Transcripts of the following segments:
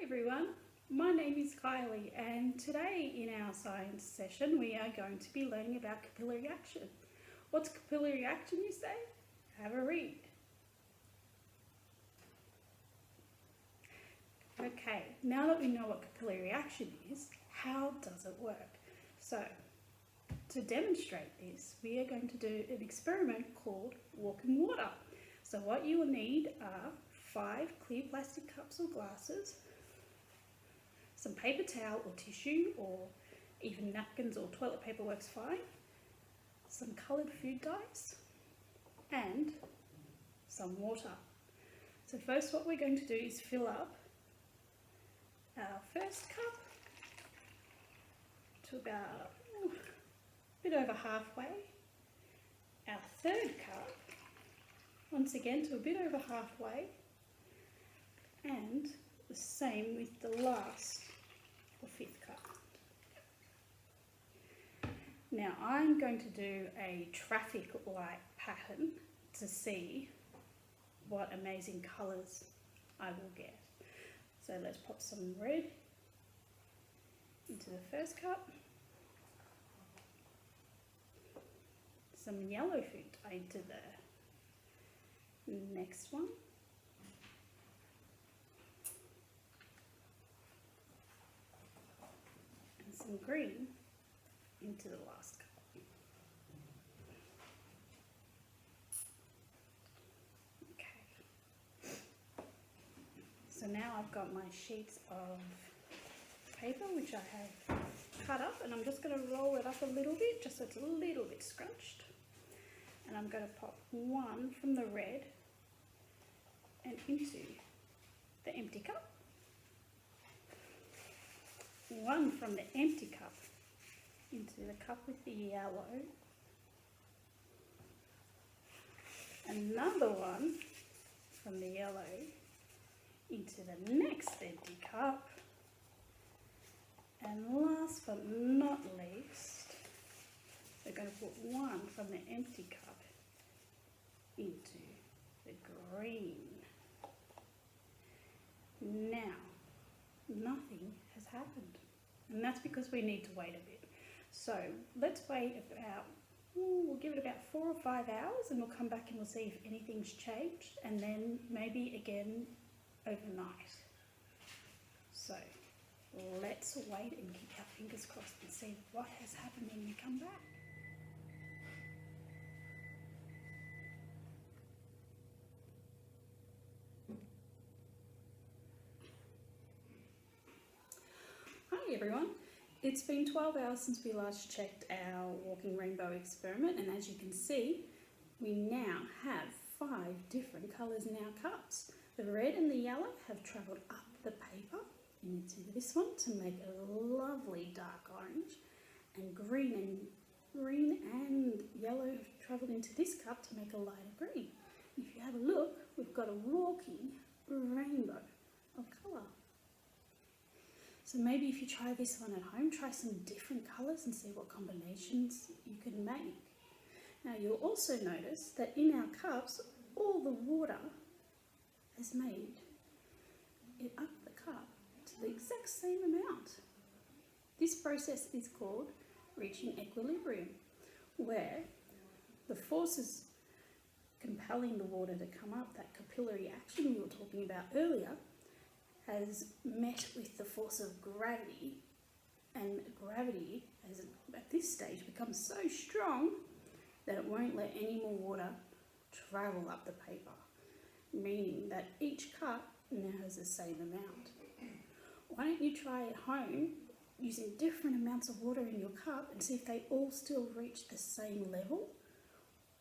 Hi everyone, my name is Kylie and today in our science session we are going to be learning about capillary action. What's capillary action, you say? Have a read. Okay, now that we know what capillary action is, how does it work? So, to demonstrate this, we are going to do an experiment called walking water. So what you will need are 5 clear plastic cups or glasses, some paper towel or tissue, or even napkins or toilet paper works fine, some coloured food dyes, and some water. So first what we're going to do is fill up our first cup to about a bit over halfway, our third cup once again to a bit over halfway, and the same with the last, the 5th cup. Now I'm going to do a traffic light pattern to see what amazing colours I will get. So let's pop some red into the first cup, some yellow food dye into the next one, and some green into the last cup. Okay. So now I've got my sheets of paper which I have cut up, and I'm just going to roll it up a little bit just so it's a little bit scrunched. And I'm going to pop one from the red and into the empty cup, one from the empty cup into the cup with the yellow, another one from the yellow into the next empty cup, and last but not least, we're going to put one from the empty cup into the green. Now, nothing has happened, and that's because we need to wait a bit. So let's wait about, we'll give it about 4 or 5 hours, and we'll come back and we'll see if anything's changed, and then maybe again overnight. So let's wait and keep our fingers crossed and see what has happened when we come back. Hi everyone, it's been 12 hours since we last checked our walking rainbow experiment, and as you can see we now have 5 different colours in our cups. The red and the yellow have travelled up the paper into this one to make a lovely dark orange, and green and yellow have travelled into this cup to make a lighter green. If you have a look, we've got a walking rainbow of colour. So maybe if you try this one at home, try some different colours and see what combinations you can make. Now you'll also notice that in our cups, all the water has made it up the cup to the exact same amount. This process is called reaching equilibrium, where the forces compelling the water to come up, that capillary action we were talking about earlier, has met with the force of gravity, and gravity has at this stage become so strong that it won't let any more water travel up the paper, meaning that each cup now has the same amount. Why don't you try at home using different amounts of water in your cup and see if they all still reach the same level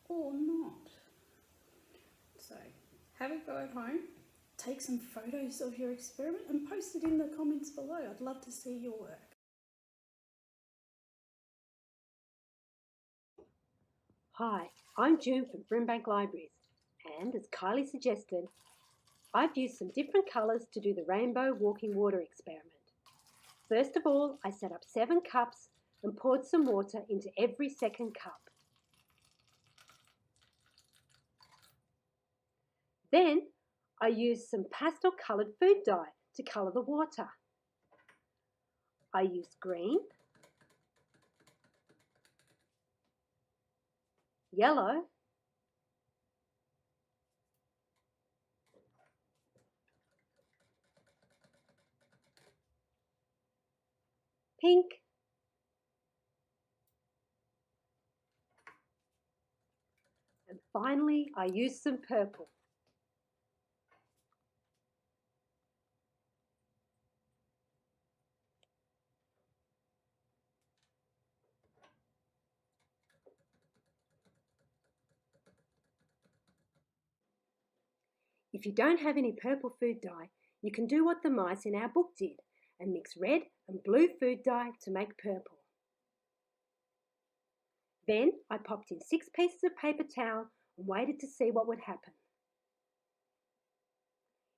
or not. So have a go at home. Take some photos of your experiment and post it in the comments below. I'd love to see your work. Hi, I'm June from Brimbank Libraries, and as Kylie suggested, I've used some different colours to do the rainbow walking water experiment. First of all, I set up 7 cups and poured some water into every second cup. Then I used some pastel coloured food dye to colour the water. I used green, yellow, pink, and finally I used some purple. If you don't have any purple food dye, you can do what the mice in our book did and mix red and blue food dye to make purple. Then I popped in 6 pieces of paper towel and waited to see what would happen.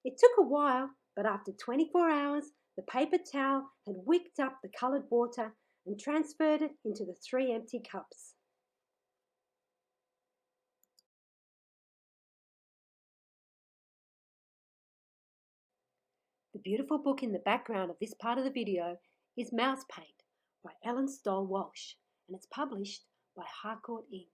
It took a while, but after 24 hours, the paper towel had wicked up the coloured water and transferred it into the 3 empty cups. The beautiful book in the background of this part of the video is Mouse Paint by Ellen Stoll Walsh, and it's published by Harcourt Inc.